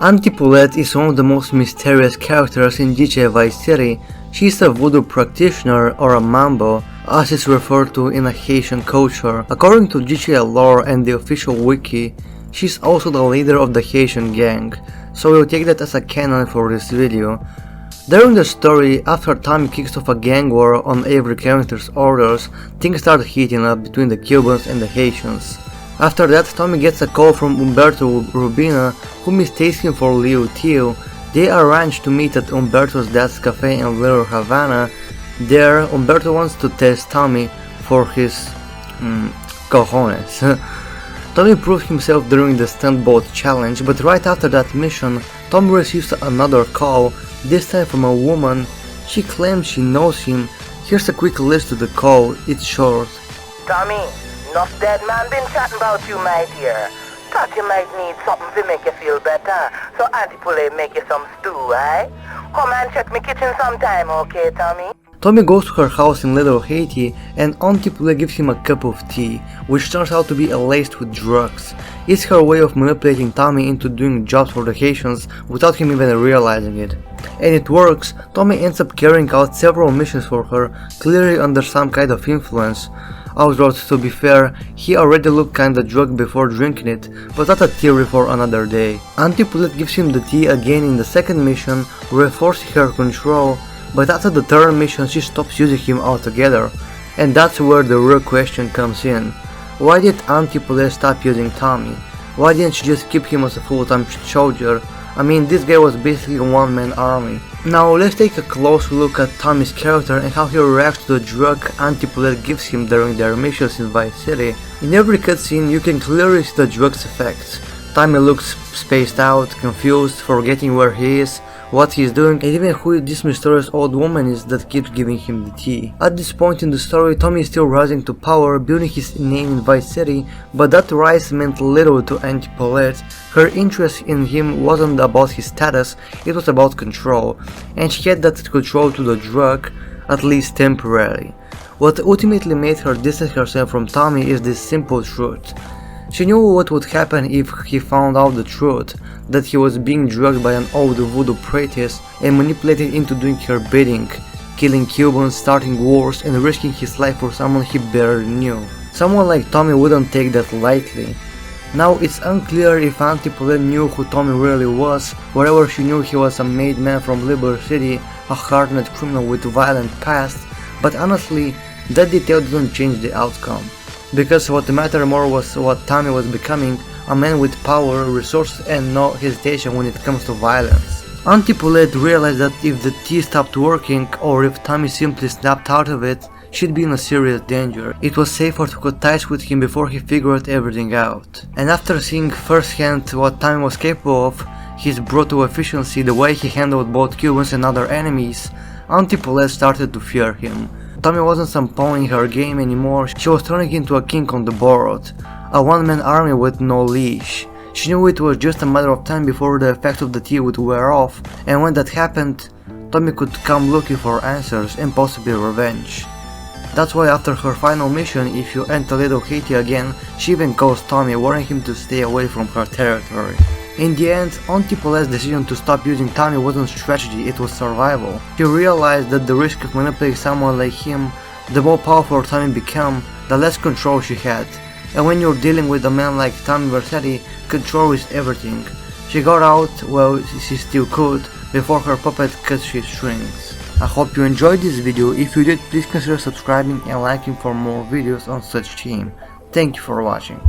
Auntie Poulet is one of the most mysterious characters in GTA Vice City. She is a voodoo practitioner, or a mambo, as it's referred to in a Haitian culture. According to GTA lore and the official wiki, she's also the leader of the Haitian gang, so we'll take that as a canon for this video. During the story, after Tommy kicks off a gang war on every character's orders, things start heating up between the Cubans and the Haitians. After that, Tommy gets a call from Umberto Rubina, who mistakes him for Leo Tio. They arrange to meet at Umberto's dad's cafe in Little Havana. There, Umberto wants to test Tommy for his cojones. Tommy proves himself during the stunt boat challenge, but right after that mission, Tommy receives another call, this time from a woman. She claims she knows him. Here's a quick list to the call, it's short. Tommy, enough dead man been chatting about you, my dear. Thought you might need something to make you feel better, so Auntie Poulet make you some stew, eh? Come and check me kitchen sometime, okay, Tommy? Tommy goes to her house in Little Haiti, and Auntie Poulet gives him a cup of tea, which turns out to be laced with drugs. It's her way of manipulating Tommy into doing jobs for the Haitians without him even realizing it. And it works. Tommy ends up carrying out several missions for her, clearly under some kind of influence. Although, to be fair, he already looked kinda drugged before drinking it, but that's a theory for another day. Auntie Poulet gives him the tea again in the second mission, reinforcing her control, but after the third mission she stops using him altogether. And that's where the real question comes in. Why did Auntie Poulet stop using Tommy? Why didn't she just keep him as a full-time soldier? I mean, this guy was basically a one-man army. Now let's take a close look at Tommy's character and how he reacts to the drug Auntie Poulet gives him during their missions in Vice City. In every cutscene you can clearly see the drug's effects. Tommy looks spaced out, confused, forgetting where he is, what he's doing, and even who this mysterious old woman is that keeps giving him the tea. At this point in the story, Tommy is still rising to power, building his name in Vice City, but that rise meant little to Auntie Poulet. Her interest in him wasn't about his status, it was about control, and she had that control to the drug, at least temporarily. What ultimately made her distance herself from Tommy is this simple truth. She knew what would happen if he found out the truth, that he was being drugged by an old voodoo priestess and manipulated into doing her bidding, killing Cubans, starting wars, and risking his life for someone he barely knew. Someone like Tommy wouldn't take that lightly. Now it's unclear if Auntie Poulet knew who Tommy really was, wherever she knew he was a made man from Liberty City, a hardened criminal with a violent past, but honestly, that detail didn't change the outcome. Because what mattered more was what Tommy was becoming, a man with power, resources, and no hesitation when it comes to violence. Auntie Poulet realized that if the tea stopped working, or if Tommy simply snapped out of it, she'd be in a serious danger. It was safer to cut ties with him before he figured everything out. And after seeing firsthand what Tommy was capable of, his brutal efficiency, the way he handled both Cubans and other enemies, Auntie Poulet started to fear him. Tommy wasn't some pawn in her game anymore, she was turning into a king on the board, a one-man army with no leash. She knew it was just a matter of time before the effect of the tea would wear off, and when that happened, Tommy could come looking for answers and possibly revenge. That's why after her final mission, if you enter Little Haiti again, she even calls Tommy, warning him to stay away from her territory. In the end, Auntie Poulet's decision to stop using Tommy wasn't strategy, it was survival. She realized that the risk of manipulating someone like him, the more powerful Tommy became, the less control she had. And when you're dealing with a man like Tommy Vercetti, control is everything. She got out, well, she still could, before her puppet cut his strings. I hope you enjoyed this video. If you did, please consider subscribing and liking for more videos on such theme. Thank you for watching.